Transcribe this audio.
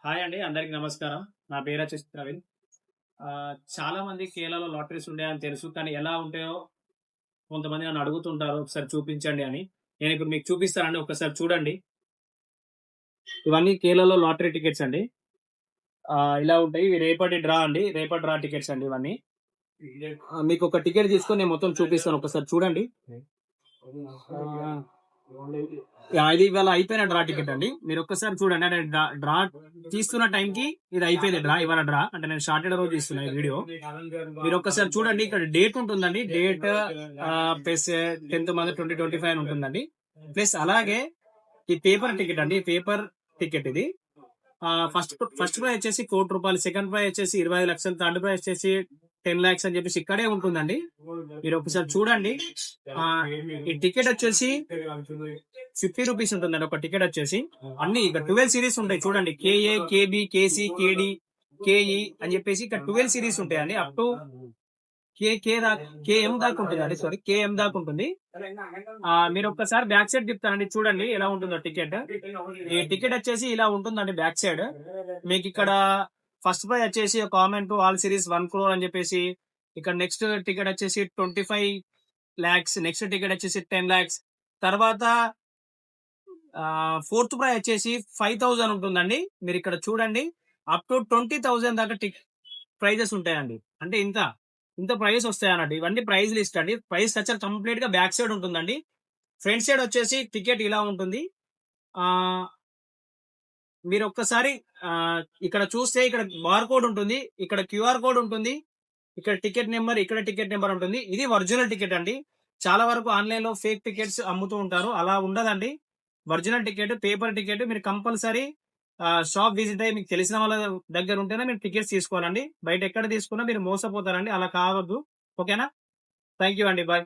Hi అండి. అందరికి నమస్కారం. నా పేరొచ్చేసి ప్రవీణ్. చాలా మంది కేరళలో లాటరీస్ ఉంటాయని తెలుసు. కానీ ఎలా ఉంటాయో కొంతమంది నన్ను అడుగుతుంటారు. ఒకసారి చూపించండి అని. నేనిప్పుడు మీకు చూపిస్తానండి. ఒక్కసారి చూడండి. ఇవన్నీ కేరళలో లాటరీ టికెట్స్ అండి. ఇలా ఉంటాయి. ఇవి రేపటి డ్రా అండి. రేపటి డ్రా టికెట్స్ అండి ఇవన్నీ. మీకొక టికెట్ తీసుకొని నేను మొత్తం చూపిస్తాను. ఒకసారి చూడండి. ఆహ్, ఇది ఇవాళ అయిపోయిన డ్రా టికెట్ అండి. మీరొక్కసారి చూడండి. అంటే డ్రా తీస్తున్న టైంకి ఇది అయిపోయింది డ్రా. ఇవాళ డ్రా. అంటే నేను సాటర్‌డే రోజు తీస్తున్నా ఈ వీడియో. మీరొక్కసారి చూడండి. ఇక్కడ డేట్ ఉంటుందండి. డేట్ ప్లస్ 10th మంత్ 2025 అని ఉంటుందండి. ప్లస్ అలాగే ఈ పేపర్ టికెట్ అండి. పేపర్ టికెట్ ఇది. ఫస్ట్ ప్రైజ్ వచ్చేసి ₹1,00,00,000, సెకండ్ ప్రైజ్ వచ్చేసి 25,00,000, థర్డ్ ప్రైజ్ వచ్చేసి 10,00,000 అని చెప్పేసి ఇక్కడే ఉంటుందండి. మీరు ఒకసారి చూడండి. ఈ టికెట్ వచ్చేసి ₹50 ఉంటుందండి ఒక టికెట్ వచ్చేసి. అన్ని ఇక 12 సిరీస్ ఉంటాయి చూడండి. కేఏ, కేబి, కేసి, కేడి, కేఈ అని చెప్పేసి ఇక్కడ 12 సిరీస్ ఉంటాయండి. అప్ టు కేఎం దాకా ఉంటుందండి. సారీ, కేఎం దాకా ఉంటుంది. మీరు ఒక్కసారి బ్యాక్ సైడ్ చెప్తానండి. చూడండి ఎలా ఉంటుందో టికెట్. ఈ టికెట్ వచ్చేసి ఇలా ఉంటుందండి బ్యాక్ సైడ్. మీకు ఇక్కడ ఫస్ట్ ప్రైజ్ వచ్చేసి common to all series 1 crore అని చెప్పేసి, ఇక్కడ నెక్స్ట్ టికెట్ వచ్చేసి 25 lakhs, నెక్స్ట్ టికెట్ వచ్చేసి 10 lakhs. తర్వాత ఫోర్త్ ప్రైజ్ వచ్చేసి 5,000 ఉంటుందండి. మీరు ఇక్కడ చూడండి. అప్ టు 20,000 దాకా ప్రైజెస్ ఉంటాయండి. అంటే ఇంత ప్రైజెస్ వస్తాయి అన్నట్టు. ఇవన్నీ ప్రైజ్ లిస్ట్ అండి. ప్రైజ్ స్ట్రక్చర్ కంప్లీట్ గా బ్యాక్ సైడ్ ఉంటుందండి. ఫ్రంట్ సైడ్ వచ్చేసి టికెట్ ఇలా ఉంటుంది. ఆ మీరు ఒక్కసారి ఇక్కడ చూస్తే ఇక్కడ బార్ కోడ్ ఉంటుంది, ఇక్కడ క్యూఆర్ కోడ్ ఉంటుంది, ఇక్కడ టికెట్ నెంబర్, ఇక్కడ టికెట్ నెంబర్ ఉంటుంది. ఇది ఒరిజినల్ టికెట్ అండి. చాలా వరకు ఆన్లైన్ లో ఫేక్ టికెట్స్ అమ్ముతూ ఉంటారు. అలా ఉండదండి. Original ticket, paper ticket. మీరు కంపల్సరీ షాప్ విజిట్ అయ్యి మీకు తెలిసిన వాళ్ళ దగ్గర ఉంటేనే మీరు టికెట్స్ తీసుకోవాలండి. బయట ఎక్కడ తీసుకున్నా మీరు మోసపోతారండి. అలా కావద్దు. ఓకేనా? థ్యాంక్ యూ అండి. బాయ్.